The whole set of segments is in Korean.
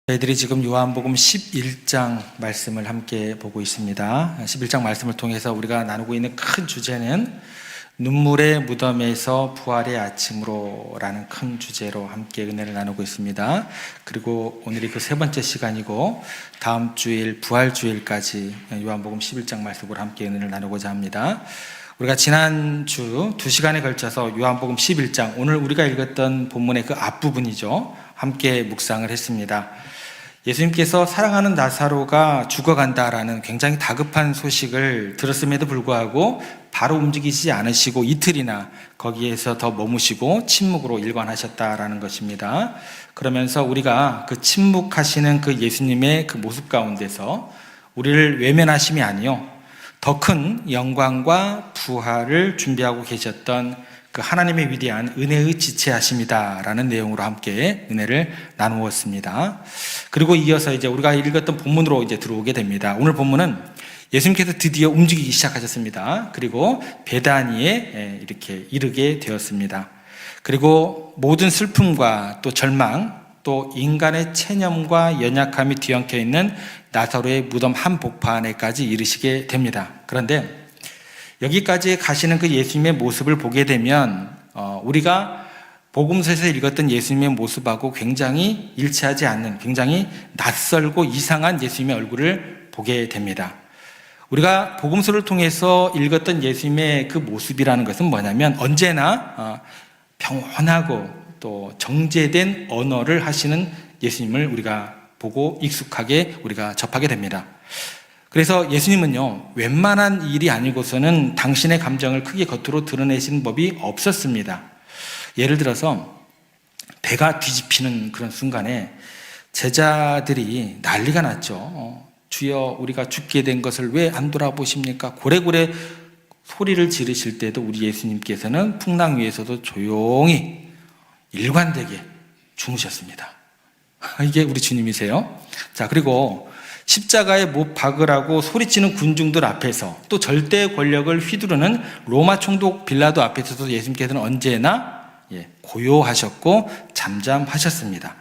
저희들이 지금 요한복음 11장 말씀을 함께 보고 있습니다. 11장 말씀을 통해서 우리가 나누고 있는 큰 주제는 눈물의 무덤에서 부활의 아침으로 라는 큰 주제로 함께 은혜를 나누고 있습니다. 그리고 오늘이 그 세 번째 시간이고 다음 주일 부활주일까지 요한복음 11장 말씀으로 함께 은혜를 나누고자 합니다. 우리가 지난주 2시간에 걸쳐서 요한복음 11장, 오늘 우리가 읽었던 본문의 그 앞부분이죠, 함께 묵상을 했습니다. 예수님께서 사랑하는 나사로가 죽어간다라는 굉장히 다급한 소식을 들었음에도 불구하고 바로 움직이지 않으시고 이틀이나 거기에서 더 머무시고 침묵으로 일관하셨다라는 것입니다. 그러면서 우리가 그 침묵하시는 그 예수님의 그 모습 가운데서 우리를 외면하심이 아니요, 더 큰 영광과 부활을 준비하고 계셨던 그 하나님의 위대한 은혜의 지체하심이다라는 내용으로 함께 은혜를 나누었습니다. 그리고 이어서 이제 우리가 읽었던 본문으로 이제 들어오게 됩니다. 오늘 본문은 예수님께서 드디어 움직이기 시작하셨습니다. 그리고 베다니에 이렇게 이르게 되었습니다. 그리고 모든 슬픔과 또 절망, 또 인간의 체념과 연약함이 뒤엉켜 있는 나사로의 무덤 한복판에까지 이르시게 됩니다. 그런데 여기까지 가시는 그 예수님의 모습을 보게 되면 우리가 복음서에서 읽었던 예수님의 모습하고 굉장히 일치하지 않는, 굉장히 낯설고 이상한 예수님의 얼굴을 보게 됩니다. 우리가 복음서를 통해서 읽었던 예수님의 그 모습이라는 것은 뭐냐면 언제나 평온하고 또 정제된 언어를 하시는 예수님을 우리가 보고 익숙하게 우리가 접하게 됩니다. 그래서 예수님은요, 웬만한 일이 아니고서는 당신의 감정을 크게 겉으로 드러내시는 법이 없었습니다. 예를 들어서 배가 뒤집히는 그런 순간에 제자들이 난리가 났죠. 주여, 우리가 죽게 된 것을 왜 안 돌아보십니까? 고래고래 소리를 지르실 때도 우리 예수님께서는 풍랑 위에서도 조용히 일관되게 주무셨습니다. 이게 우리 주님이세요. 자, 그리고 십자가에 못 박으라고 소리치는 군중들 앞에서, 또 절대 권력을 휘두르는 로마 총독 빌라도 앞에서도 예수님께서는 언제나 고요하셨고 잠잠하셨습니다.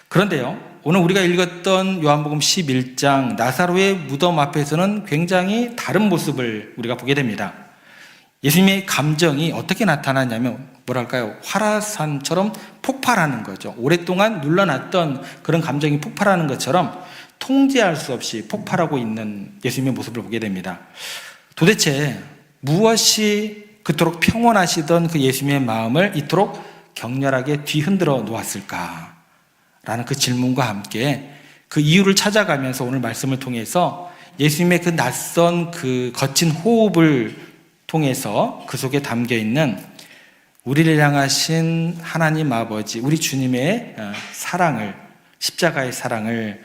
그런데요, 오늘 우리가 읽었던 요한복음 11장 나사로의 무덤 앞에서는 굉장히 다른 모습을 우리가 보게 됩니다. 예수님의 감정이 어떻게 나타나냐면 뭐랄까요, 화라산처럼 폭발하는 거죠. 오랫동안 눌러놨던 그런 감정이 폭발하는 것처럼 통제할 수 없이 폭발하고 있는 예수님의 모습을 보게 됩니다. 도대체 무엇이 그토록 평온하시던 그 예수님의 마음을 이토록 격렬하게 뒤흔들어 놓았을까? 라는 그 질문과 함께 그 이유를 찾아가면서 오늘 말씀을 통해서 예수님의 그 낯선 그 거친 호흡을 통해서 그 속에 담겨 있는 우리를 향하신 하나님 아버지, 우리 주님의 사랑을, 십자가의 사랑을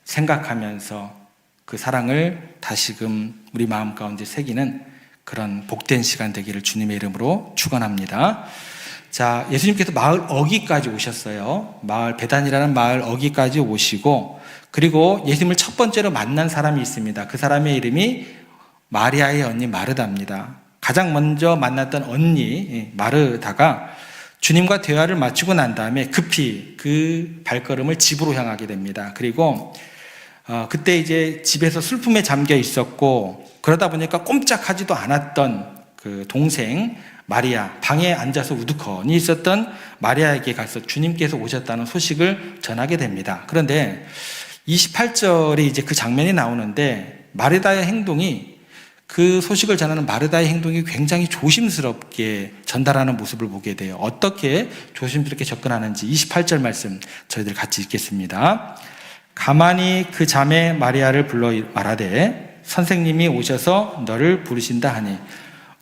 생각하면서 그 사랑을 다시금 우리 마음 가운데 새기는 그런 복된 시간 되기를 주님의 이름으로 축원합니다. 자, 예수님께서 마을 어귀까지 오셨어요. 마을 베단이라는 마을 어귀까지 오시고, 그리고 예수님을 첫 번째로 만난 사람이 있습니다. 그 사람의 이름이 마리아의 언니 마르다입니다. 가장 먼저 만났던 언니 마르다가 주님과 대화를 마치고 난 다음에 급히 그 발걸음을 집으로 향하게 됩니다. 그리고 그때 이제 집에서 슬픔에 잠겨 있었고, 그러다 보니까 꼼짝하지도 않았던 그 동생 마리아, 방에 앉아서 우두커니 있었던 마리아에게 가서 주님께서 오셨다는 소식을 전하게 됩니다. 그런데 28절에 이제 그 장면이 나오는데 마르다의 행동이, 그 소식을 전하는 마르다의 행동이 굉장히 조심스럽게 전달하는 모습을 보게 돼요. 어떻게 조심스럽게 접근하는지 28절 말씀 저희들 같이 읽겠습니다. 가만히 그 자매 마리아를 불러 말하되 선생님이 오셔서 너를 부르신다 하니.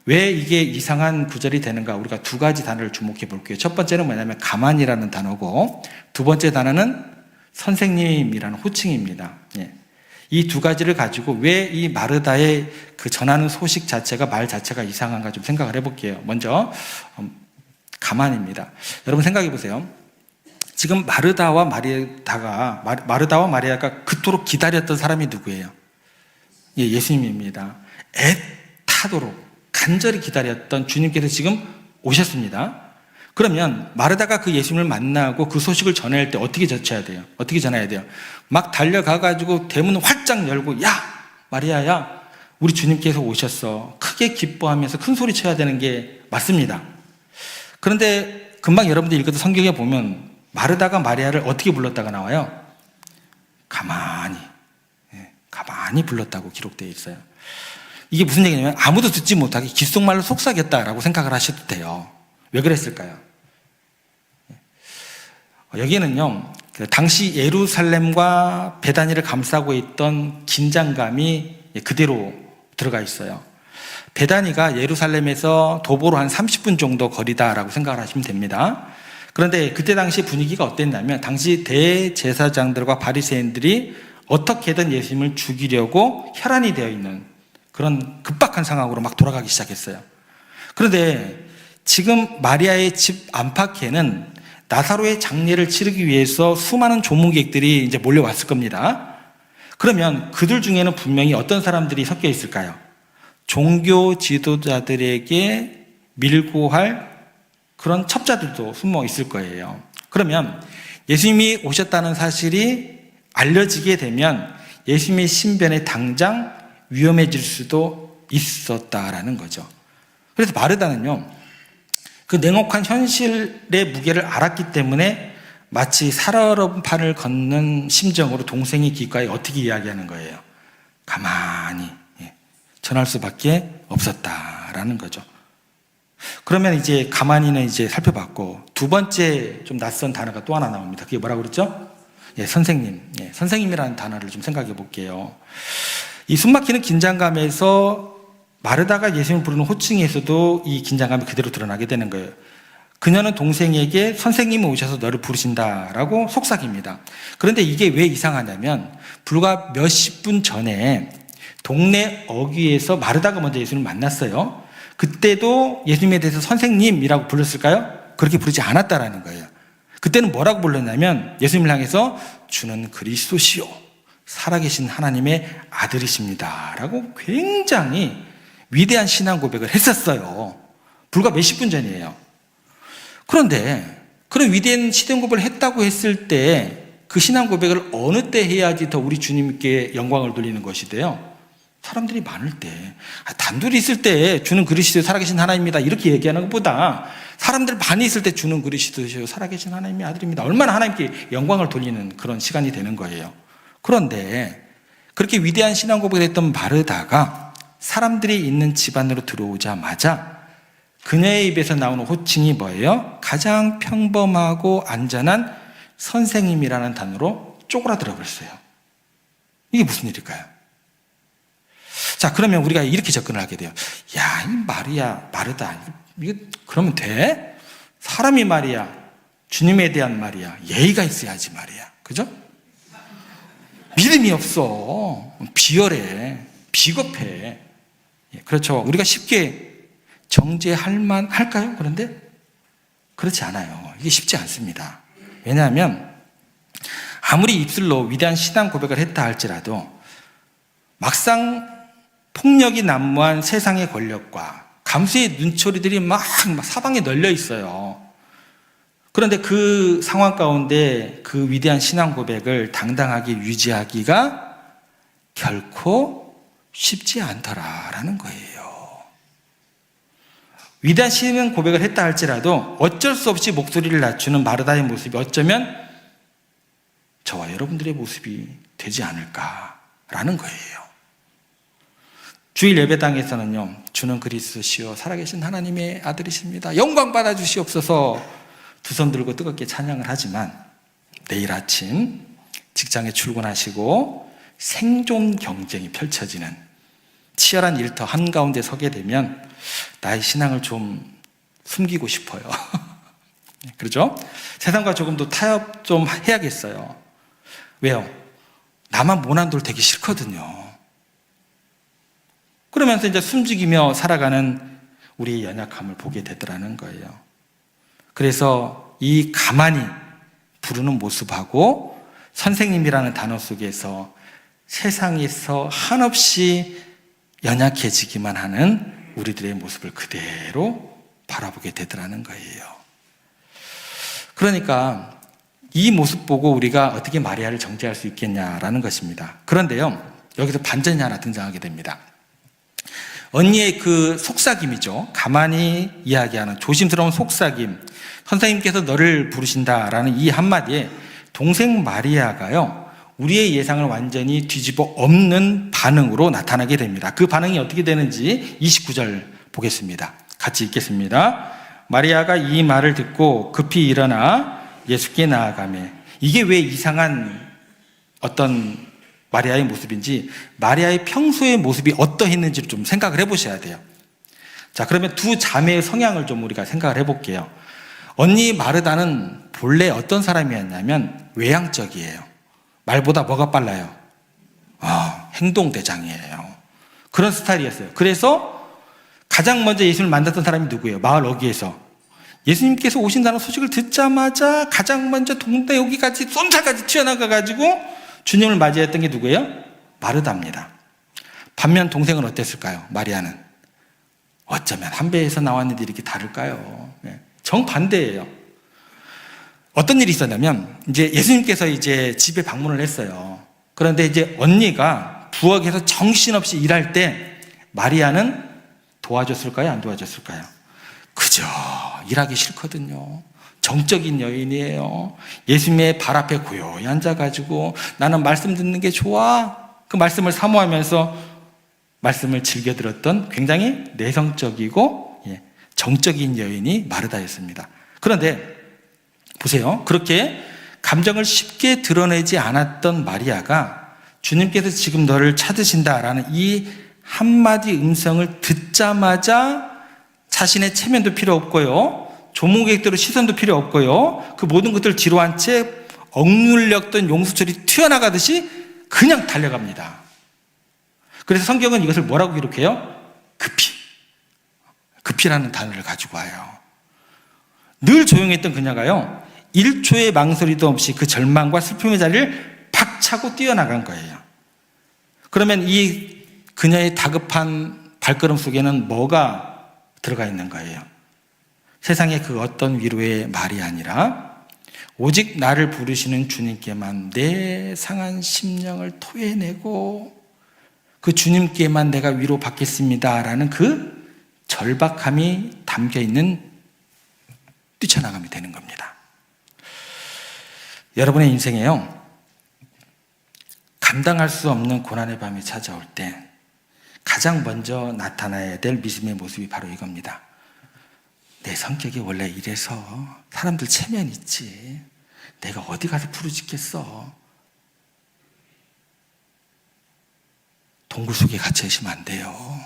왜 이게 이상한 구절이 되는가? 우리가 두 가지 단어를 주목해 볼게요. 첫 번째는 뭐냐면 가만히라는 단어고, 두 번째 단어는 선생님이라는 호칭입니다. 이 두 가지를 가지고 왜 이 마르다의 그 전하는 소식 자체가, 말 자체가 이상한가 좀 생각을 해볼게요. 먼저 가만입니다. 여러분 생각해 보세요. 지금 마르다와 마리아가 그토록 기다렸던 사람이 누구예요? 예수님입니다. 애타도록 간절히 기다렸던 주님께서 지금 오셨습니다. 그러면 마르다가 그 예수님을 만나고 그 소식을 전할 때 어떻게 젖혀야 돼요? 어떻게 전해야 돼요? 막 달려가가지고 대문 활짝 열고, 야, 마리아야, 우리 주님께서 오셨어. 크게 기뻐하면서 큰 소리 쳐야 되는 게 맞습니다. 그런데 금방 여러분들 읽어도 성경에 보면 마르다가 마리아를 어떻게 불렀다가 나와요? 가만히 불렀다고 기록되어 있어요. 이게 무슨 얘기냐면 아무도 듣지 못하게 귓속말로 속삭였다라고 생각을 하셔도 돼요. 왜 그랬을까요? 여기에는요, 당시 예루살렘과 베다니를 감싸고 있던 긴장감이 그대로 들어가 있어요. 베다니가 예루살렘에서 도보로 한 30분 정도 거리다라고 생각을 하시면 됩니다. 그런데 그때 당시 분위기가 어땠냐면 당시 대제사장들과 바리새인들이 어떻게든 예수님을 죽이려고 혈안이 되어 있는 그런 급박한 상황으로 막 돌아가기 시작했어요. 그런데 지금 마리아의 집 안팎에는 나사로의 장례를 치르기 위해서 수많은 조문객들이 이제 몰려왔을 겁니다. 그러면 그들 중에는 분명히 어떤 사람들이 섞여 있을까요? 종교 지도자들에게 밀고 할 그런 첩자들도 숨어 있을 거예요. 그러면 예수님이 오셨다는 사실이 알려지게 되면 예수님의 신변에 당장 위험해질 수도 있었다라는 거죠. 그래서 마르다는요, 그 냉혹한 현실의 무게를 알았기 때문에 마치 살얼음 판을 걷는 심정으로 동생의 귓가에 어떻게 이야기하는 거예요? 가만히 전할 수밖에 없었다라는 거죠. 그러면 이제 가만히는 이제 살펴봤고, 두 번째 좀 낯선 단어가 또 하나 나옵니다. 그게 뭐라고 그랬죠? 선생님. 선생님이라는 단어를 좀 생각해 볼게요. 이 숨막히는 긴장감에서 마르다가 예수님을 부르는 호칭에서도 이 긴장감이 그대로 드러나게 되는 거예요. 그녀는 동생에게 선생님이 오셔서 너를 부르신다라고 속삭입니다. 그런데 이게 왜 이상하냐면 불과 몇십 분 전에 동네 어귀에서 마르다가 먼저 예수님을 만났어요. 그때도 예수님에 대해서 선생님이라고 불렀을까요? 그렇게 부르지 않았다라는 거예요. 그때는 뭐라고 불렀냐면 예수님을 향해서 주는 그리스도시요 살아계신 하나님의 아들이십니다 라고 굉장히 위대한 신앙 고백을 했었어요. 불과 몇십 분 전이에요. 그런데 그런 위대한 신앙 고백을 했다고 했을 때 그 신앙 고백을 어느 때 해야지 더 우리 주님께 영광을 돌리는 것이돼요? 사람들이 많을 때, 단둘이 있을 때 주는 그리스도 살아계신 하나님입니다 이렇게 얘기하는 것보다 사람들 많이 있을 때 주는 그리스도시요 살아계신 하나님의 아들입니다, 얼마나 하나님께 영광을 돌리는 그런 시간이 되는 거예요. 그런데 그렇게 위대한 신앙 고백을 했던 마르다가 사람들이 있는 집 안으로 들어오자마자 그녀의 입에서 나오는 호칭이 뭐예요? 가장 평범하고 안전한 선생님이라는 단어로 쪼그라들어 버렸어요. 이게 무슨 일일까요? 자, 그러면 우리가 이렇게 접근을 하게 돼요. 야, 이 마르다. 이거 그러면 돼? 사람이 말이야. 주님에 대한 말이야. 예의가 있어야지 말이야. 그죠? 믿음이 없어. 비열해. 비겁해. 그렇죠. 우리가 쉽게 정죄할까요? 그런데 그렇지 않아요. 이게 쉽지 않습니다. 왜냐하면 아무리 입술로 위대한 신앙 고백을 했다 할지라도 막상 폭력이 난무한 세상의 권력과 감수의 눈초리들이 막 사방에 널려 있어요. 그런데 그 상황 가운데 그 위대한 신앙 고백을 당당하게 유지하기가 결코 쉽지 않더라라는 거예요. 위대한 신앙 고백을 했다 할지라도 어쩔 수 없이 목소리를 낮추는 마르다의 모습이 어쩌면 저와 여러분들의 모습이 되지 않을까라는 거예요. 주일 예배당에서는요, 주는 그리스도시요 살아계신 하나님의 아들이십니다, 영광 받아 주시옵소서 두 손 들고 뜨겁게 찬양을 하지만 내일 아침 직장에 출근하시고 생존 경쟁이 펼쳐지는 치열한 일터 한가운데 서게 되면 나의 신앙을 좀 숨기고 싶어요. 그렇죠? 세상과 조금 더 타협 좀 해야겠어요. 왜요? 나만 모난 돌 되기 싫거든요. 그러면서 이제 숨죽이며 살아가는 우리의 연약함을 보게 되더라는 거예요. 그래서 이 가만히 부르는 모습하고 선생님이라는 단어 속에서 세상에서 한없이 연약해지기만 하는 우리들의 모습을 그대로 바라보게 되더라는 거예요. 그러니까 이 모습 보고 우리가 어떻게 마리아를 정죄할 수 있겠냐라는 것입니다. 그런데요, 여기서 반전이 하나 등장하게 됩니다. 언니의 그 속삭임이죠. 가만히 이야기하는 조심스러운 속삭임. 선생님께서 너를 부르신다라는 이 한마디에 동생 마리아가요, 우리의 예상을 완전히 뒤집어 엎는 반응으로 나타나게 됩니다. 그 반응이 어떻게 되는지 29절 보겠습니다. 같이 읽겠습니다. 마리아가 이 말을 듣고 급히 일어나 예수께 나아가매. 이게 왜 이상한 어떤 마리아의 모습인지, 마리아의 평소의 모습이 어떠했는지를 좀 생각을 해보셔야 돼요. 자, 그러면 두 자매의 성향을 좀 우리가 생각을 해볼게요. 언니 마르다는 본래 어떤 사람이었냐면 외향적이에요. 말보다 뭐가 빨라요? 행동대장이에요. 그런 스타일이었어요. 그래서 가장 먼저 예수님을 만났던 사람이 누구예요? 마을 어귀에서 예수님께서 오신다는 소식을 듣자마자 가장 먼저 동네 여기까지 쏜살까지 튀어나가가지고 주님을 맞이했던 게 누구예요? 마르다입니다. 반면 동생은 어땠을까요? 마리아는 어쩌면 한 배에서 나왔는데 이렇게 다를까요? 정반대예요. 어떤 일이 있었냐면, 이제 예수님께서 이제 집에 방문을 했어요. 그런데 이제 언니가 부엌에서 정신없이 일할 때 마리아는 도와줬을까요? 안 도와줬을까요? 그저 일하기 싫거든요. 정적인 여인이에요. 예수님의 발 앞에 고요히 앉아가지고 나는 말씀 듣는 게 좋아. 그 말씀을 사모하면서 말씀을 즐겨 들었던 굉장히 내성적이고 정적인 여인이 마르다였습니다. 그런데 보세요. 그렇게 감정을 쉽게 드러내지 않았던 마리아가 주님께서 지금 너를 찾으신다라는 이 한마디 음성을 듣자마자 자신의 체면도 필요 없고요, 조문객들의 시선도 필요 없고요, 그 모든 것들을 뒤로 한 채 억눌렸던 용수철이 튀어나가듯이 그냥 달려갑니다. 그래서 성경은 이것을 뭐라고 기록해요? 급히라는 단어를 가지고 와요. 늘 조용했던 그녀가요, 1초의 망설이도 없이 그 절망과 슬픔의 자리를 박차고 뛰어나간 거예요. 그러면 이 그녀의 다급한 발걸음 속에는 뭐가 들어가 있는 거예요? 세상의 그 어떤 위로의 말이 아니라 오직 나를 부르시는 주님께만 내 상한 심령을 토해내고 그 주님께만 내가 위로받겠습니다라는 그 절박함이 담겨있는 뛰쳐나감이 되는 겁니다. 여러분의 인생에요, 감당할 수 없는 고난의 밤이 찾아올 때 가장 먼저 나타나야 될 믿음의 모습이 바로 이겁니다. 내 성격이 원래 이래서 사람들 체면 있지, 내가 어디 가서 부르짖겠어. 동굴 속에 갇혀 있으면 안 돼요.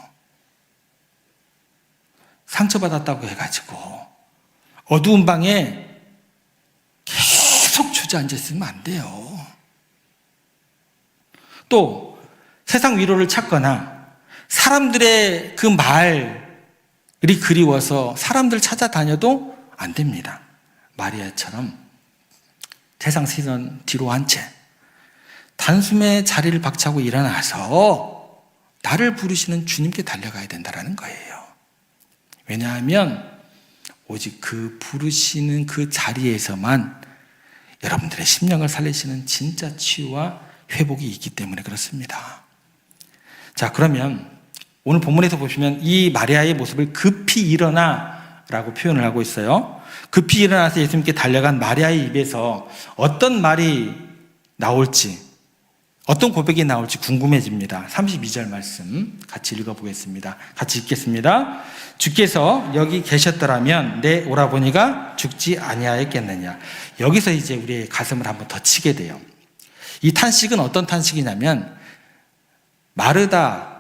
상처받았다고 해가지고 어두운 방에 계속 주저앉아 있으면 안 돼요. 또 세상 위로를 찾거나 사람들의 그 말이 그리워서 사람들 찾아다녀도 안 됩니다. 마리아처럼 세상 시선 뒤로 한 채 단숨에 자리를 박차고 일어나서 나를 부르시는 주님께 달려가야 된다는 거예요. 왜냐하면 오직 그 부르시는 그 자리에서만 여러분들의 심령을 살리시는 진짜 치유와 회복이 있기 때문에 그렇습니다. 자, 그러면 오늘 본문에서 보시면 이 마리아의 모습을 급히 일어나 라고 표현을 하고 있어요. 급히 일어나서 예수님께 달려간 마리아의 입에서 어떤 말이 나올지, 어떤 고백이 나올지 궁금해집니다. 32절 말씀 같이 읽어보겠습니다. 같이 읽겠습니다. 주께서 여기 계셨더라면 내 오라버니가 죽지 아니하였겠느냐. 여기서 이제 우리의 가슴을 한번 더 치게 돼요. 이 탄식은 어떤 탄식이냐면,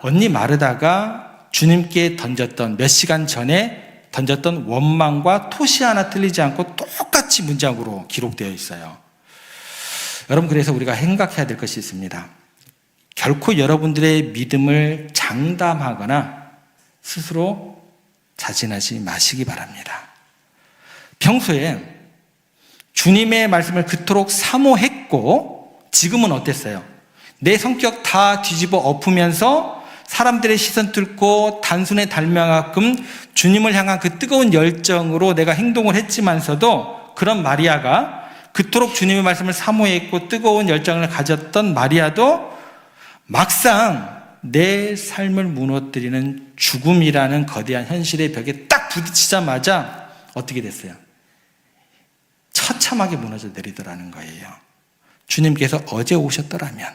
언니 마르다가 주님께 던졌던, 몇 시간 전에 던졌던 원망과 토시 하나 틀리지 않고 똑같이 문장으로 기록되어 있어요. 여러분, 그래서 우리가 생각해야 될 것이 있습니다. 결코 여러분들의 믿음을 장담하거나 스스로 자진하지 마시기 바랍니다. 평소에 주님의 말씀을 그토록 사모했고 지금은 어땠어요? 내 성격 다 뒤집어 엎으면서 사람들의 시선 뚫고 단순에 닮아가끔 주님을 향한 그 뜨거운 열정으로 내가 행동을 했지만서도 그런 마리아가 그토록 주님의 말씀을 사모했고 뜨거운 열정을 가졌던 마리아도 막상 내 삶을 무너뜨리는 죽음이라는 거대한 현실의 벽에 딱 부딪히자마자 어떻게 됐어요? 처참하게 무너져 내리더라는 거예요. 주님께서 어제 오셨더라면.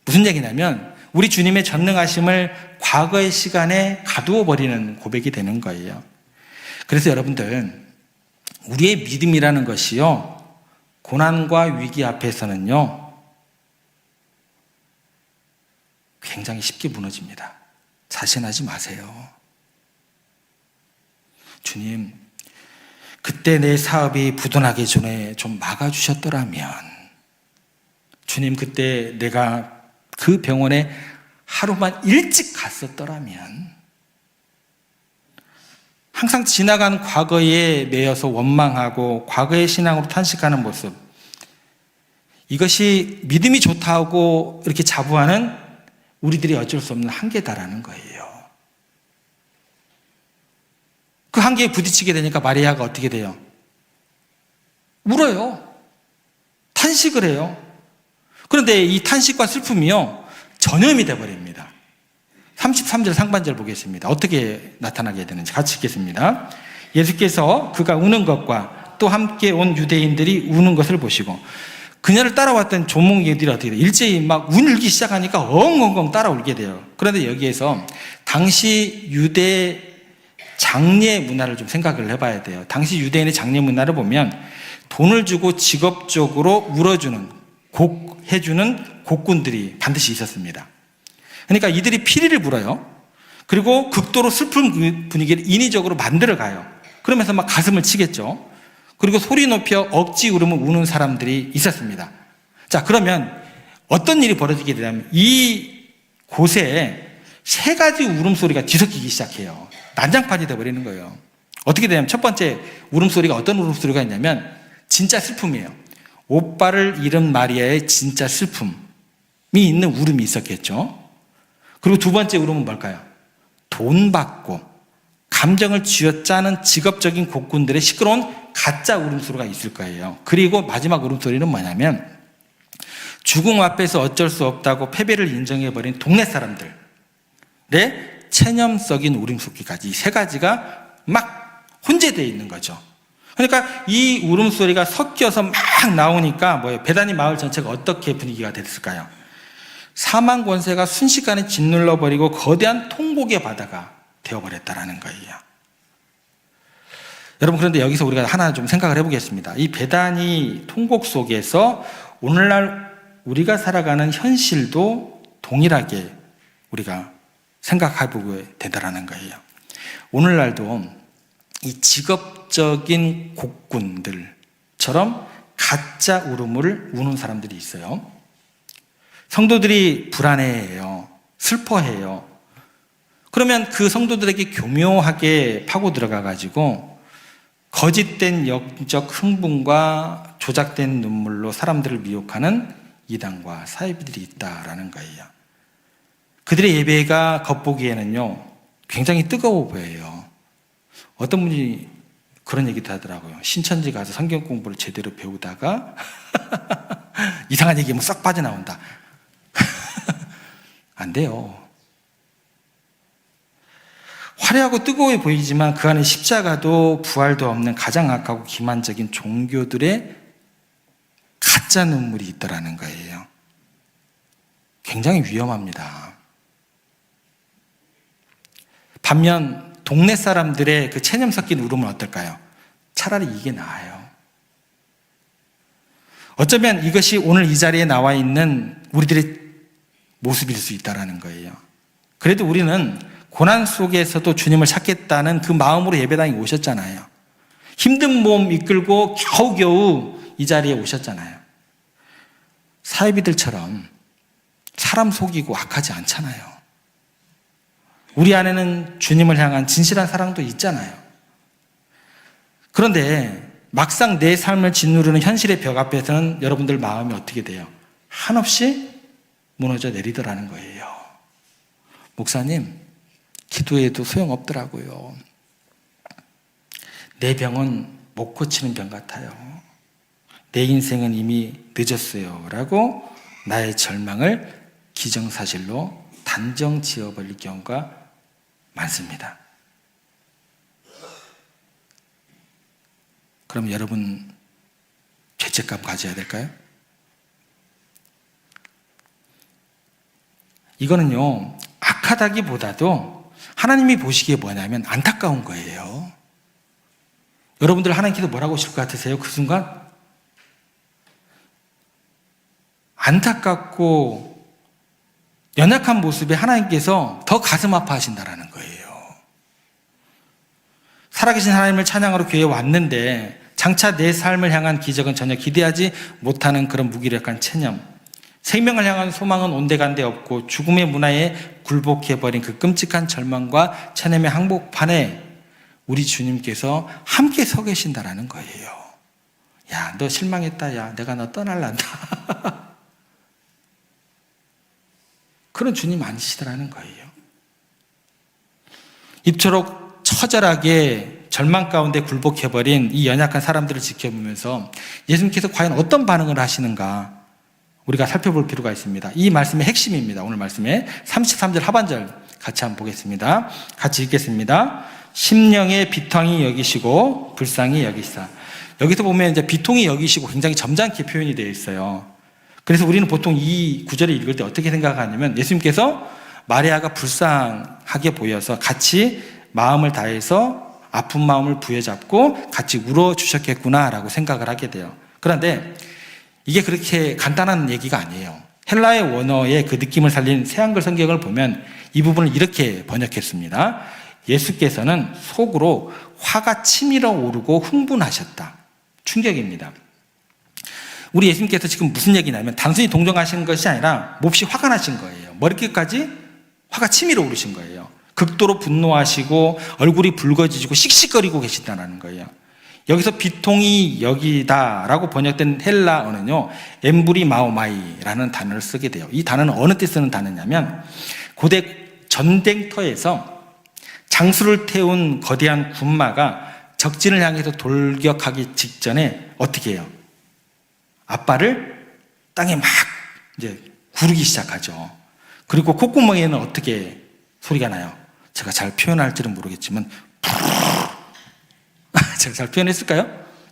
무슨 얘기냐면 우리 주님의 전능하심을 과거의 시간에 가두어 버리는 고백이 되는 거예요. 그래서 여러분들, 우리의 믿음이라는 것이요, 고난과 위기 앞에서는요 굉장히 쉽게 무너집니다. 자신하지 마세요. 주님, 그때 내 사업이 부도나기 전에 좀 막아주셨더라면, 주님, 그때 내가 그 병원에 하루만 일찍 갔었더라면, 항상 지나간 과거에 매여서 원망하고 과거의 신앙으로 탄식하는 모습, 이것이 믿음이 좋다고 이렇게 자부하는 우리들이 어쩔 수 없는 한계다라는 거예요. 그 한계에 부딪히게 되니까 마리아가 어떻게 돼요? 울어요. 탄식을 해요. 그런데 이 탄식과 슬픔이요 전염이 되어버립니다. 33절 상반절 보겠습니다. 어떻게 나타나게 되는지 같이 읽겠습니다. 예수께서 그가 우는 것과 또 함께 온 유대인들이 우는 것을 보시고 그녀를 따라왔던 조몽이들이 어떻게 돼요? 일제히 막 울기 시작하니까 엉엉엉 따라 울게 돼요. 그런데 여기에서 당시 유대 장례 문화를 좀 생각을 해봐야 돼요. 당시 유대인의 장례 문화를 보면 돈을 주고 직업적으로 울어주는, 해주는 곡군들이 반드시 있었습니다. 그러니까 이들이 피리를 불어요. 그리고 극도로 슬픈 분위기를 인위적으로 만들어 가요. 그러면서 막 가슴을 치겠죠. 그리고 소리 높여 억지 울음을 우는 사람들이 있었습니다. 자, 그러면 어떤 일이 벌어지게 되냐면 이 곳에 세 가지 울음소리가 뒤섞이기 시작해요. 난장판이 되어버리는 거예요. 어떻게 되냐면 첫 번째 울음소리가 어떤 울음소리가 있냐면 진짜 슬픔이에요. 오빠를 잃은 마리아의 진짜 슬픔이 있는 울음이 있었겠죠. 그리고 두 번째 울음은 뭘까요? 돈 받고 감정을 쥐어짜는 직업적인 곡군들의 시끄러운 가짜 울음소리가 있을 거예요. 그리고 마지막 울음소리는 뭐냐면 죽음 앞에서 어쩔 수 없다고 패배를 인정해버린 동네 사람들의 체념 썩인 울음소리까지 이 세 가지가 막 혼재되어 있는 거죠. 그러니까 이 울음소리가 섞여서 막 나오니까 뭐예요? 베다니 마을 전체가 어떻게 분위기가 됐을까요? 사망 권세가 순식간에 짓눌러버리고 거대한 통곡의 바다가 되어버렸다라는 거예요. 여러분, 그런데 여기서 우리가 하나 좀 생각을 해보겠습니다. 이 베다니 통곡 속에서 오늘날 우리가 살아가는 현실도 동일하게 우리가 생각해보게 되더라는 거예요. 오늘날도 이 직업적인 곡군들처럼 가짜 울음을 우는 사람들이 있어요. 성도들이 불안해해요. 슬퍼해요. 그러면 그 성도들에게 교묘하게 파고 들어가가지고 거짓된 영적 흥분과 조작된 눈물로 사람들을 미혹하는 이단과 사이비들이 있다라는 거예요. 그들의 예배가 겉보기에는요 굉장히 뜨거워 보여요. 어떤 분이 그런 얘기도 하더라고요. 신천지 가서 성경 공부를 제대로 배우다가 이상한 얘기하면 싹 빠져나온다. 안 돼요. 화려하고 뜨거워 보이지만 그 안에 십자가도 부활도 없는 가장 악하고 기만적인 종교들의 가짜 눈물이 있더라는 거예요. 굉장히 위험합니다. 반면 동네 사람들의 그 체념 섞인 울음은 어떨까요? 차라리 이게 나아요. 어쩌면 이것이 오늘 이 자리에 나와 있는 우리들의 모습일 수 있다는 거예요. 그래도 우리는 고난 속에서도 주님을 찾겠다는 그 마음으로 예배당에 오셨잖아요. 힘든 몸 이끌고 겨우겨우 이 자리에 오셨잖아요. 사이비들처럼 사람 속이고 악하지 않잖아요. 우리 안에는 주님을 향한 진실한 사랑도 있잖아요. 그런데 막상 내 삶을 짓누르는 현실의 벽 앞에서는 여러분들 마음이 어떻게 돼요? 한없이 무너져 내리더라는 거예요. 목사님, 기도해도 소용없더라고요. 내 병은 못 고치는 병 같아요. 내 인생은 이미 늦었어요 라고 나의 절망을 기정사실로 단정 지어버릴 경우가 많습니다. 그럼 여러분 죄책감 가져야 될까요? 이거는요, 악하다기보다도 하나님이 보시기에 뭐냐면 안타까운 거예요. 여러분들 하나님께서 뭐라고 하실 것 같으세요? 그 순간? 안타깝고 연약한 모습에 하나님께서 더 가슴 아파하신다라는 거예요. 살아계신 하나님을 찬양하러 교회에 왔는데 장차 내 삶을 향한 기적은 전혀 기대하지 못하는 그런 무기력한 체념, 생명을 향한 소망은 온데간데 없고 죽음의 문화에 굴복해버린 그 끔찍한 절망과 체념의 항복판에 우리 주님께서 함께 서 계신다라는 거예요. 야, 너 실망했다. 야, 내가 너 떠날란다. 그런 주님 아니시더라는 거예요. 이토록 처절하게 절망 가운데 굴복해버린 이 연약한 사람들을 지켜보면서 예수님께서 과연 어떤 반응을 하시는가 우리가 살펴볼 필요가 있습니다. 이 말씀의 핵심입니다. 오늘 말씀에 33절 하반절 같이 한번 보겠습니다. 같이 읽겠습니다. 심령의 비통히 여기시고 불쌍히 여기사. 여기서 보면 이제 비통히 여기시고 굉장히 점잖게 표현이 되어 있어요. 그래서 우리는 보통 이 구절을 읽을 때 어떻게 생각하냐면 예수님께서 마리아가 불쌍하게 보여서 같이 마음을 다해서 아픈 마음을 부여잡고 같이 울어주셨겠구나라고 생각을 하게 돼요. 그런데 이게 그렇게 간단한 얘기가 아니에요. 헬라의 원어의 그 느낌을 살린 새한글 성경을 보면 이 부분을 이렇게 번역했습니다. 예수께서는 속으로 화가 치밀어 오르고 흥분하셨다. 충격입니다. 우리 예수님께서 지금 무슨 얘기냐면 단순히 동정하신 것이 아니라 몹시 화가 나신 거예요. 머리끝까지 화가 치밀어 오르신 거예요. 극도로 분노하시고 얼굴이 붉어지시고 씩씩거리고 계시다는 거예요. 여기서 비통이 여기다라고 번역된 헬라어는요, 엠브리 마오마이라는 단어를 쓰게 돼요. 이 단어는 어느 때 쓰는 단어냐면 고대 전쟁터에서 장수를 태운 거대한 군마가 적진을 향해서 돌격하기 직전에 어떻게 해요? 앞발을 땅에 막 이제 구르기 시작하죠. 그리고 콧구멍에는 어떻게 소리가 나요? 제가 잘 표현할지는 모르겠지만 제가 잘 표현했을까요?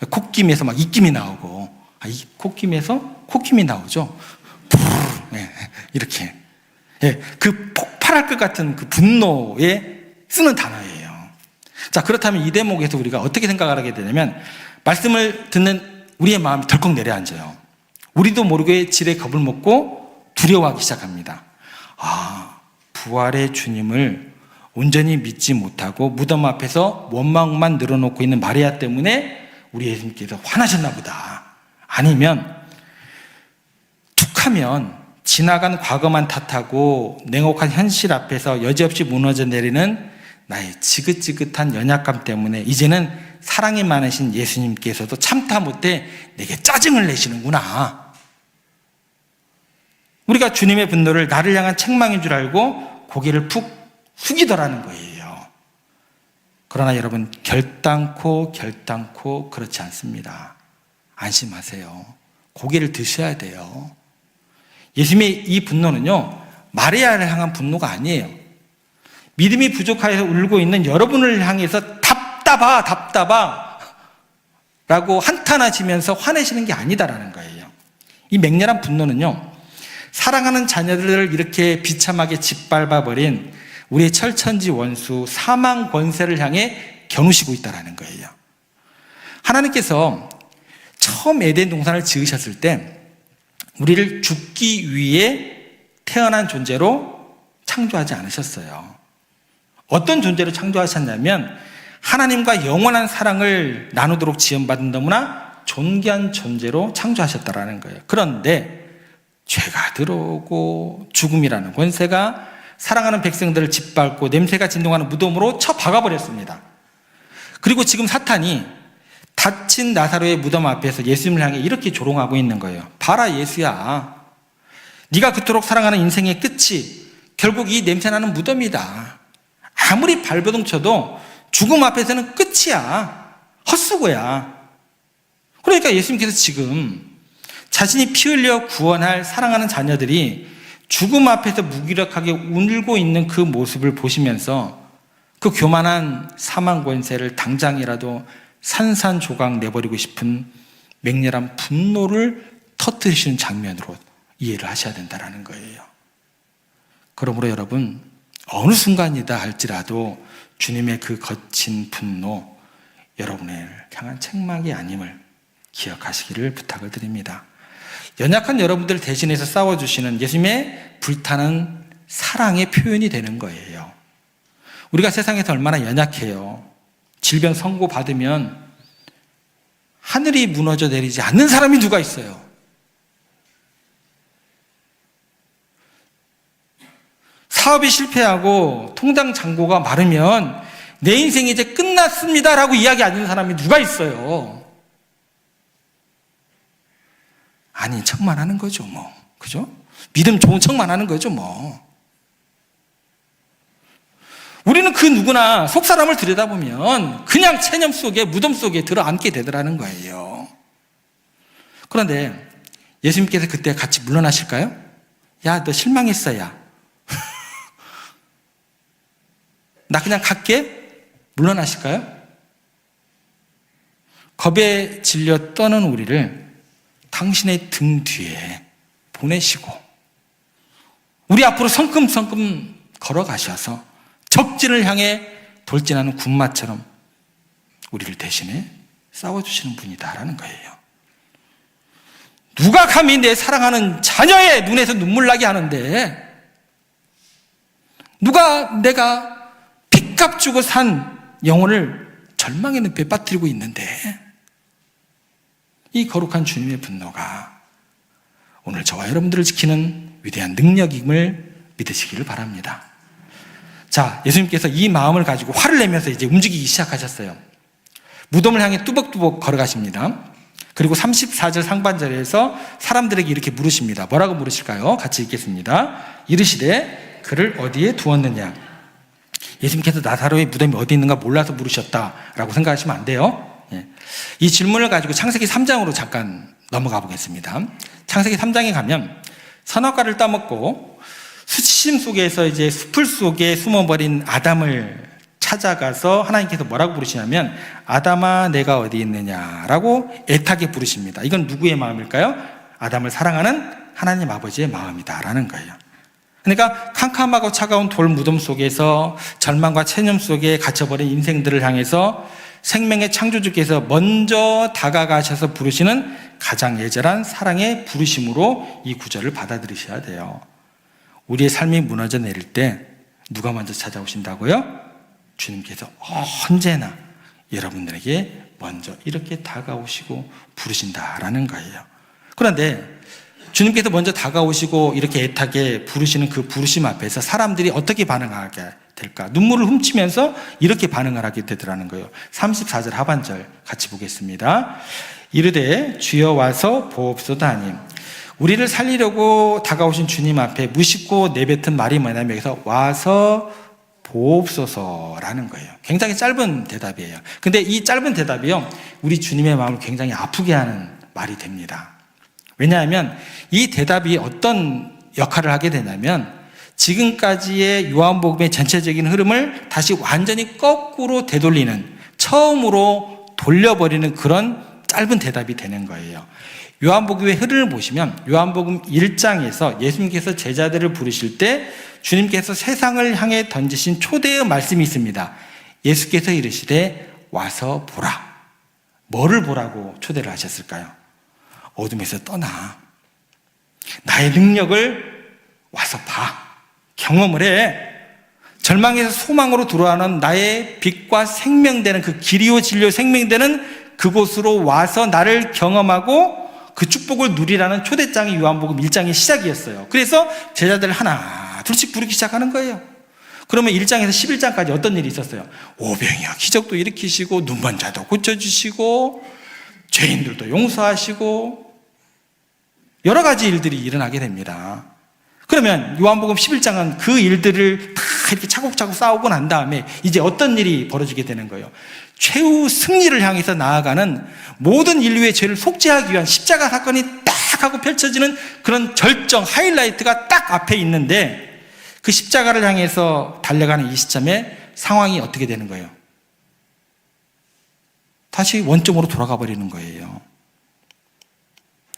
콧김에서 막 입김이 나오고, 이 콧김에서 콧김이 나오죠. 네, 이렇게. 네, 그 폭발할 것 같은 그 분노에 쓰는 단어예요. 자, 그렇다면 이 대목에서 우리가 어떻게 생각을 하게 되냐면 말씀을 듣는 우리의 마음이 덜컥 내려앉아요. 우리도 모르게 지레 겁을 먹고 두려워하기 시작합니다. 부활의 주님을 온전히 믿지 못하고 무덤 앞에서 원망만 늘어놓고 있는 마리아 때문에 우리 예수님께서 화나셨나 보다. 아니면 툭하면 지나간 과거만 탓하고 냉혹한 현실 앞에서 여지없이 무너져 내리는 나의 지긋지긋한 연약감 때문에 이제는 사랑이 많으신 예수님께서도 참다 못해 내게 짜증을 내시는구나. 우리가 주님의 분노를 나를 향한 책망인 줄 알고 고개를 푹 숙이더라는 거예요. 그러나 여러분, 결단코 그렇지 않습니다. 안심하세요. 고개를 드셔야 돼요. 예수님의 이 분노는요, 마리아를 향한 분노가 아니에요. 믿음이 부족하여서 울고 있는 여러분을 향해서 답답하 라고 한탄하시면서 화내시는 게 아니다라는 거예요. 이 맹렬한 분노는요, 사랑하는 자녀들을 이렇게 비참하게 짓밟아버린 우리의 철천지 원수 사망 권세를 향해 겨누시고 있다는 거예요. 하나님께서 처음 에덴 동산을 지으셨을 때 우리를 죽기 위해 태어난 존재로 창조하지 않으셨어요. 어떤 존재로 창조하셨냐면 하나님과 영원한 사랑을 나누도록 지원받은 너무나 존귀한 존재로 창조하셨다는 거예요. 그런데 죄가 들어오고 죽음이라는 권세가 사랑하는 백성들을 짓밟고 냄새가 진동하는 무덤으로 쳐 박아버렸습니다. 그리고 지금 사탄이 다친 나사로의 무덤 앞에서 예수님을 향해 이렇게 조롱하고 있는 거예요. 봐라 예수야, 네가 그토록 사랑하는 인생의 끝이 결국 이 냄새나는 무덤이다. 아무리 발버둥 쳐도 죽음 앞에서는 끝이야. 헛수고야. 그러니까 예수님께서 지금 자신이 피 흘려 구원할 사랑하는 자녀들이 죽음 앞에서 무기력하게 울고 있는 그 모습을 보시면서 그 교만한 사망 권세를 당장이라도 산산조각 내버리고 싶은 맹렬한 분노를 터뜨리시는 장면으로 이해를 하셔야 된다는 거예요. 그러므로 여러분, 어느 순간이다 할지라도 주님의 그 거친 분노, 여러분을 향한 책망이 아님을 기억하시기를 부탁을 드립니다. 연약한 여러분들 대신해서 싸워주시는 예수님의 불타는 사랑의 표현이 되는 거예요. 우리가 세상에서 얼마나 연약해요. 질병 선고받으면 하늘이 무너져 내리지 않는 사람이 누가 있어요? 사업이 실패하고 통장 잔고가 마르면 내 인생이 이제 끝났습니다라고 이야기하는 사람이 누가 있어요? 아니, 척만 하는 거죠, 뭐. 그죠? 믿음 좋은 척만 하는 거죠, 뭐. 우리는 그 누구나 속사람을 들여다보면 그냥 체념 속에, 무덤 속에 들어앉게 되더라는 거예요. 그런데 예수님께서 그때 같이 물러나실까요? 야, 너 실망했어, 야. 나 그냥 갈게? 물러나실까요? 겁에 질려 떠는 우리를 당신의 등 뒤에 보내시고 우리 앞으로 성큼성큼 걸어가셔서 적진을 향해 돌진하는 군마처럼 우리를 대신해 싸워주시는 분이다라는 거예요. 누가 감히 내 사랑하는 자녀의 눈에서 눈물 나게 하는데, 누가 내가 핏값 주고 산 영혼을 절망의 늪에 빠뜨리고 있는데, 이 거룩한 주님의 분노가 오늘 저와 여러분들을 지키는 위대한 능력임을 믿으시기를 바랍니다. 자, 예수님께서 이 마음을 가지고 화를 내면서 이제 움직이기 시작하셨어요. 무덤을 향해 뚜벅뚜벅 걸어가십니다. 그리고 34절 상반절에서 사람들에게 이렇게 물으십니다. 뭐라고 물으실까요? 같이 읽겠습니다. 이르시되 그를 어디에 두었느냐? 예수님께서 나사로의 무덤이 어디 있는가 몰라서 물으셨다라고 생각하시면 안 돼요. 이 질문을 가지고 창세기 3장으로 잠깐 넘어가 보겠습니다. 창세기 3장에 가면 선악과를 따먹고 수치심 속에서 이제 숲을 속에 숨어버린 아담을 찾아가서 하나님께서 뭐라고 부르시냐면 아담아 내가 어디 있느냐라고 애타게 부르십니다. 이건 누구의 마음일까요? 아담을 사랑하는 하나님 아버지의 마음이다라는 거예요. 그러니까 캄캄하고 차가운 돌 무덤 속에서 절망과 체념 속에 갇혀버린 인생들을 향해서 생명의 창조주께서 먼저 다가가셔서 부르시는 가장 애절한 사랑의 부르심으로 이 구절을 받아들이셔야 돼요. 우리의 삶이 무너져 내릴 때 누가 먼저 찾아오신다고요? 주님께서 언제나 여러분들에게 먼저 이렇게 다가오시고 부르신다라는 거예요. 그런데 주님께서 먼저 다가오시고 이렇게 애타게 부르시는 그 부르심 앞에서 사람들이 어떻게 반응하게 될까? 눈물을 훔치면서 이렇게 반응을 하게 되더라는 거예요. 34절 하반절 같이 보겠습니다. 이르되 주여 와서 보옵소서 하니. 우리를 살리려고 다가오신 주님 앞에 무심코 내뱉은 말이 뭐냐면 여기서 와서 보옵소서라는 거예요. 굉장히 짧은 대답이에요. 근데 이 짧은 대답이요, 우리 주님의 마음을 굉장히 아프게 하는 말이 됩니다. 왜냐하면 이 대답이 어떤 역할을 하게 되냐면 지금까지의 요한복음의 전체적인 흐름을 다시 완전히 거꾸로 되돌리는, 처음으로 돌려버리는 그런 짧은 대답이 되는 거예요. 요한복음의 흐름을 보시면 요한복음 1장에서 예수님께서 제자들을 부르실 때 주님께서 세상을 향해 던지신 초대의 말씀이 있습니다. 예수께서 이르시되 와서 보라. 뭐를 보라고 초대를 하셨을까요? 어둠에서 떠나 나의 능력을 와서 봐. 경험을 해. 절망에서 소망으로 들어가는 나의 빛과 생명되는 그 길이요 진리요 생명되는 그곳으로 와서 나를 경험하고 그 축복을 누리라는 초대장이 요한복음 1장의 시작이었어요. 그래서 제자들 하나 둘씩 부르기 시작하는 거예요. 그러면 1장에서 11장까지 어떤 일이 있었어요? 오병이어 기적도 일으키시고 눈먼 자도 고쳐주시고 죄인들도 용서하시고 여러 가지 일들이 일어나게 됩니다. 그러면 요한복음 11장은 그 일들을 다 이렇게 차곡차곡 쌓아오고 난 다음에 이제 어떤 일이 벌어지게 되는 거예요? 최후 승리를 향해서 나아가는 모든 인류의 죄를 속죄하기 위한 십자가 사건이 딱 하고 펼쳐지는 그런 절정, 하이라이트가 딱 앞에 있는데 그 십자가를 향해서 달려가는 이 시점에 상황이 어떻게 되는 거예요? 다시 원점으로 돌아가 버리는 거예요.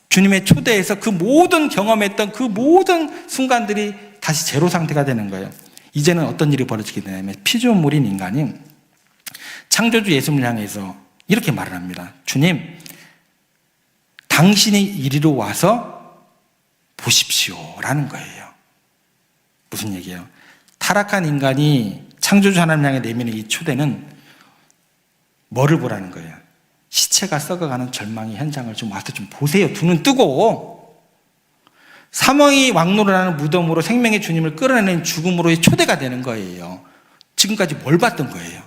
주님의 초대에서 그 모든 경험했던 그 모든 순간들이 다시 제로 상태가 되는 거예요. 이제는 어떤 일이 벌어지게 되냐면 피조물인 인간이 창조주 예수님을 향해서 이렇게 말을 합니다. 주님, 당신이 이리로 와서 보십시오 라는 거예요. 무슨 얘기예요? 타락한 인간이 창조주 하나님 향해 내미는 이 초대는 뭐를 보라는 거예요? 시체가 썩어가는 절망의 현장을 좀 와서 좀 보세요. 두 눈 뜨고. 사망이 왕노를 하는 무덤으로 생명의 주님을 끌어내는 죽음으로의 초대가 되는 거예요. 지금까지 뭘 봤던 거예요?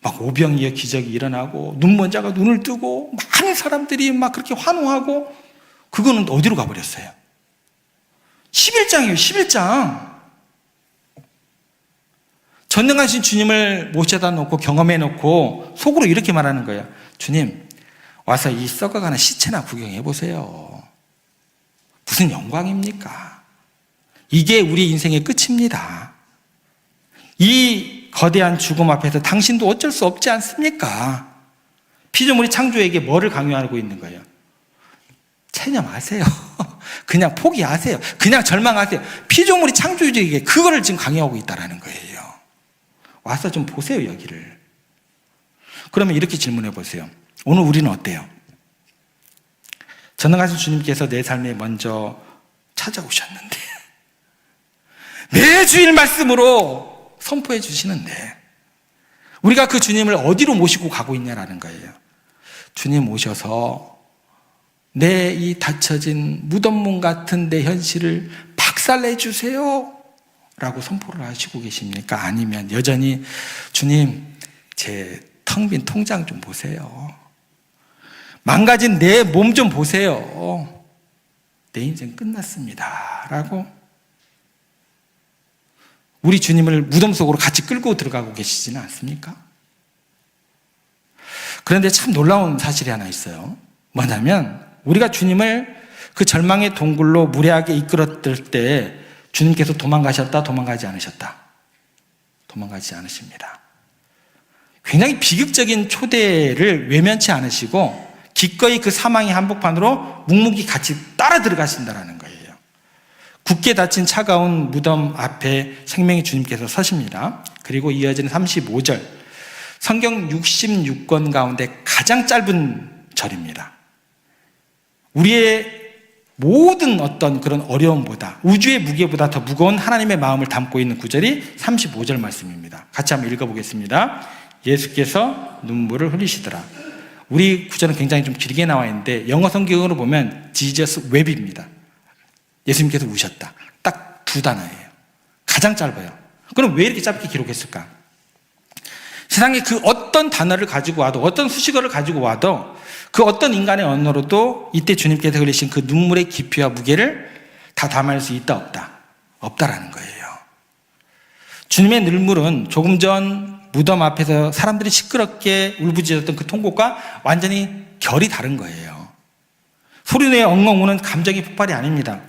막 오병이어 기적이 일어나고 눈먼 자가 눈을 뜨고 많은 사람들이 막 그렇게 환호하고 그거는 어디로 가버렸어요? 11장이에요. 11장. 전능하신 주님을 모셔다 놓고 경험해 놓고 속으로 이렇게 말하는 거예요. 주님, 와서 이 썩어가는 시체나 구경해 보세요. 무슨 영광입니까? 이게 우리 인생의 끝입니다. 이 거대한 죽음 앞에서 당신도 어쩔 수 없지 않습니까? 피조물이 창조에게 뭐를 강요하고 있는 거예요? 체념하세요. 그냥 포기하세요. 그냥 절망하세요. 피조물이 창조주에게 그거를 지금 강요하고 있다는 거예요. 와서 좀 보세요, 여기를. 그러면 이렇게 질문해 보세요. 오늘 우리는 어때요? 전능하신 주님께서 내 삶에 먼저 찾아오셨는데 매주일 말씀으로 선포해 주시는데 우리가 그 주님을 어디로 모시고 가고 있냐라는 거예요. 주님 오셔서 내 이 닫혀진 무덤문 같은 내 현실을 박살내 주세요 라고 선포를 하시고 계십니까? 아니면 여전히 주님 제 텅 빈 통장 좀 보세요. 망가진 내 몸 좀 보세요. 내 인생 끝났습니다 라고 우리 주님을 무덤 속으로 같이 끌고 들어가고 계시지는 않습니까? 그런데 참 놀라운 사실이 하나 있어요. 뭐냐면 우리가 주님을 그 절망의 동굴로 무례하게 이끌었을 때 주님께서 도망가셨다, 도망가지 않으셨다? 도망가지 않으십니다. 굉장히 비극적인 초대를 외면치 않으시고 기꺼이 그 사망의 한복판으로 묵묵히 같이 따라 들어가신다는 거예요. 굳게 닫힌 차가운 무덤 앞에 생명의 주님께서 서십니다. 그리고 이어지는 35절, 성경 66권 가운데 가장 짧은 절입니다. 우리의 모든 어떤 그런 어려움보다, 우주의 무게보다 더 무거운 하나님의 마음을 담고 있는 구절이 35절 말씀입니다. 같이 한번 읽어보겠습니다. 예수께서 눈물을 흘리시더라. 우리 구절은 굉장히 좀 길게 나와 있는데 영어 성경으로 보면 Jesus web입니다. 예수님께서 우셨다. 딱 두 단어예요. 가장 짧아요. 그럼 왜 이렇게 짧게 기록했을까? 세상에 그 어떤 단어를 가지고 와도, 어떤 수식어를 가지고 와도 그 어떤 인간의 언어로도 이때 주님께서 흘리신 그 눈물의 깊이와 무게를 다 담을 수 있다, 없다? 없다라는 거예요. 주님의 눈물은 조금 전 무덤 앞에서 사람들이 시끄럽게 울부짖었던 그 통곡과 완전히 결이 다른 거예요. 소리내어 엉엉 우는 감정의 폭발이 아닙니다.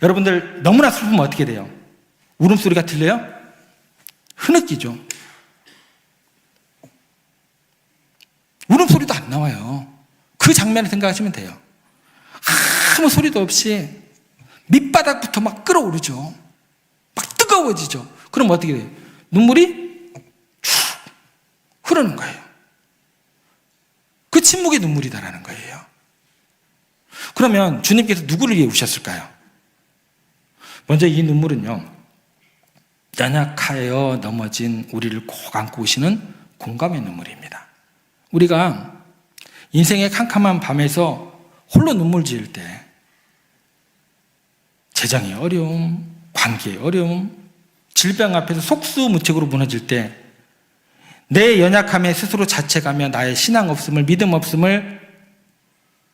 여러분들 너무나 슬프면 어떻게 돼요? 울음소리가 들려요? 흐느끼죠. 울음소리도 안 나와요. 그 장면을 생각하시면 돼요. 아무 소리도 없이 밑바닥부터 막 끓어오르죠. 막 뜨거워지죠. 그럼 어떻게 돼요? 눈물이 쭉 흐르는 거예요. 그 침묵의 눈물이다라는 거예요. 그러면 주님께서 누구를 위해 우셨을까요? 먼저 이 눈물은요, 연약하여 넘어진 우리를 꼭 안고 오시는 공감의 눈물입니다. 우리가 인생의 캄캄한 밤에서 홀로 눈물 지을 때 재정의 어려움, 관계의 어려움, 질병 앞에서 속수무책으로 무너질 때 내 연약함에 스스로 자책하며 나의 신앙 없음을, 믿음 없음을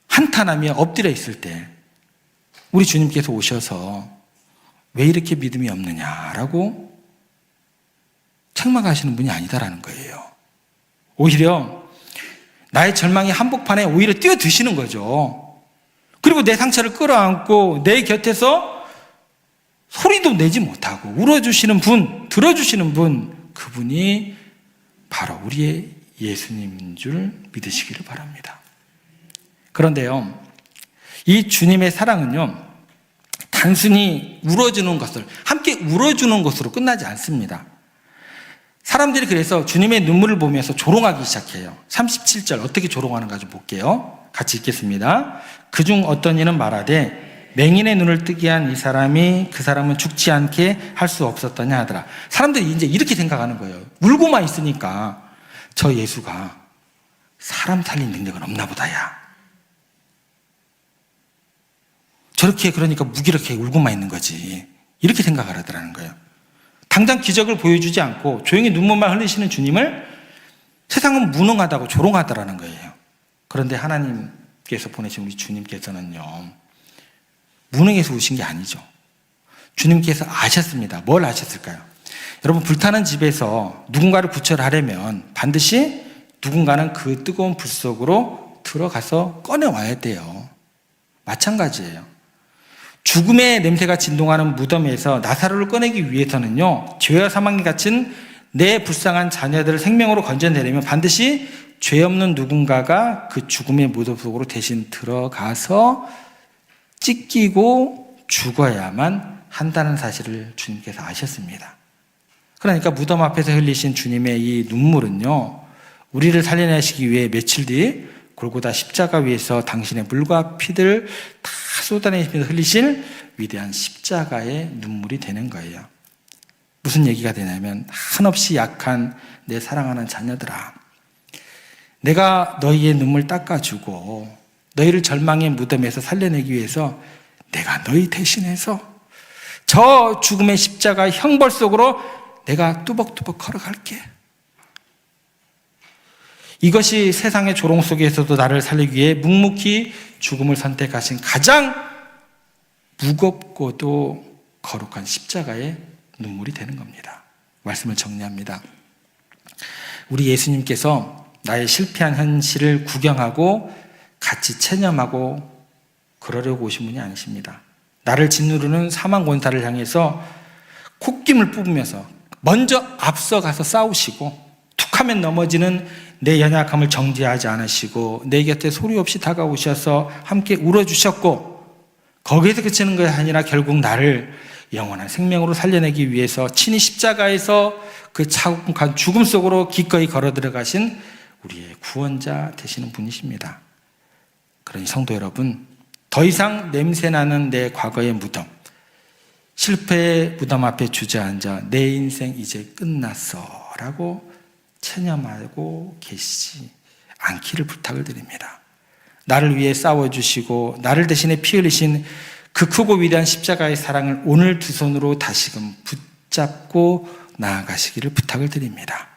한탄하며 엎드려 있을 때 우리 주님께서 오셔서 왜 이렇게 믿음이 없느냐라고 책망하시는 분이 아니다라는 거예요. 오히려 나의 절망의 한복판에 오히려 뛰어드시는 거죠. 그리고 내 상처를 끌어안고 내 곁에서 소리도 내지 못하고 울어주시는 분, 들어주시는 분, 그분이 바로 우리의 예수님인 줄 믿으시기를 바랍니다. 그런데요, 이 주님의 사랑은요, 단순히 울어주는 것을, 함께 울어주는 것으로 끝나지 않습니다. 사람들이 그래서 주님의 눈물을 보면서 조롱하기 시작해요. 37절 어떻게 조롱하는가 좀 볼게요. 같이 읽겠습니다. 그중 어떤 이는 말하되 맹인의 눈을 뜨게 한 이 사람이 그 사람은 죽지 않게 할 수 없었더냐 하더라. 사람들이 이제 이렇게 생각하는 거예요. 울고만 있으니까 저 예수가 사람 살린 능력은 없나 보다야. 저렇게 그러니까 무기력하게 울고만 있는 거지. 이렇게 생각을 하더라는 거예요. 당장 기적을 보여주지 않고 조용히 눈물만 흘리시는 주님을 세상은 무능하다고 조롱하더라는 거예요. 그런데 하나님께서 보내신 우리 주님께서는요, 무능해서 우신 게 아니죠. 주님께서 아셨습니다. 뭘 아셨을까요? 여러분, 불타는 집에서 누군가를 구출하려면 반드시 누군가는 그 뜨거운 불 속으로 들어가서 꺼내와야 돼요. 마찬가지예요. 죽음의 냄새가 진동하는 무덤에서 나사로를 꺼내기 위해서는요, 죄와 사망에 갇힌 내 불쌍한 자녀들을 생명으로 건져내려면 반드시 죄 없는 누군가가 그 죽음의 무덤 속으로 대신 들어가서 찢기고 죽어야만 한다는 사실을 주님께서 아셨습니다. 그러니까 무덤 앞에서 흘리신 주님의 이 눈물은요, 우리를 살려내시기 위해 며칠 뒤 골고다 십자가 위에서 당신의 물과 피를 다 쏟아내시면서 흘리실 위대한 십자가의 눈물이 되는 거예요. 무슨 얘기가 되냐면, 한없이 약한 내 사랑하는 자녀들아, 내가 너희의 눈물 닦아주고 너희를 절망의 무덤에서 살려내기 위해서 내가 너희 대신해서 저 죽음의 십자가 형벌 속으로 내가 뚜벅뚜벅 걸어갈게. 이것이 세상의 조롱 속에서도 나를 살리기 위해 묵묵히 죽음을 선택하신 가장 무겁고도 거룩한 십자가의 눈물이 되는 겁니다. 말씀을 정리합니다. 우리 예수님께서 나의 실패한 현실을 구경하고 같이 체념하고 그러려고 오신 분이 아니십니다. 나를 짓누르는 사망 권사를 향해서 콧김을 뽑으면서 먼저 앞서가서 싸우시고 툭하면 넘어지는 내 연약함을 정죄하지 않으시고 내 곁에 소리 없이 다가오셔서 함께 울어주셨고, 거기에서 그치는 것이 아니라 결국 나를 영원한 생명으로 살려내기 위해서 친히 십자가에서 그 차곡한 죽음 속으로 기꺼이 걸어 들어가신 우리의 구원자 되시는 분이십니다. 그러니 성도 여러분, 더 이상 냄새나는 내 과거의 무덤, 실패의 무덤 앞에 주저앉아 내 인생 이제 끝났어 라고 체념하고 계시지 않기를 부탁을 드립니다. 나를 위해 싸워주시고 나를 대신에 피 흘리신 그 크고 위대한 십자가의 사랑을 오늘 두 손으로 다시금 붙잡고 나아가시기를 부탁을 드립니다.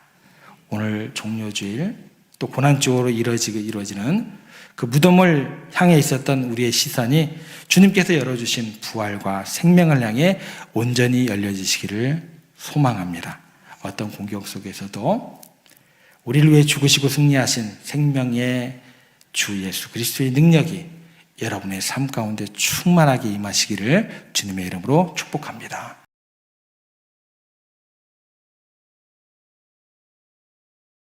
오늘 종료주일 또 고난주로 이루어지는 그 무덤을 향해 있었던 우리의 시선이 주님께서 열어주신 부활과 생명을 향해 온전히 열려지시기를 소망합니다. 어떤 공격 속에서도 우리를 위해 죽으시고 승리하신 생명의 주 예수 그리스도의 능력이 여러분의 삶 가운데 충만하게 임하시기를 주님의 이름으로 축복합니다.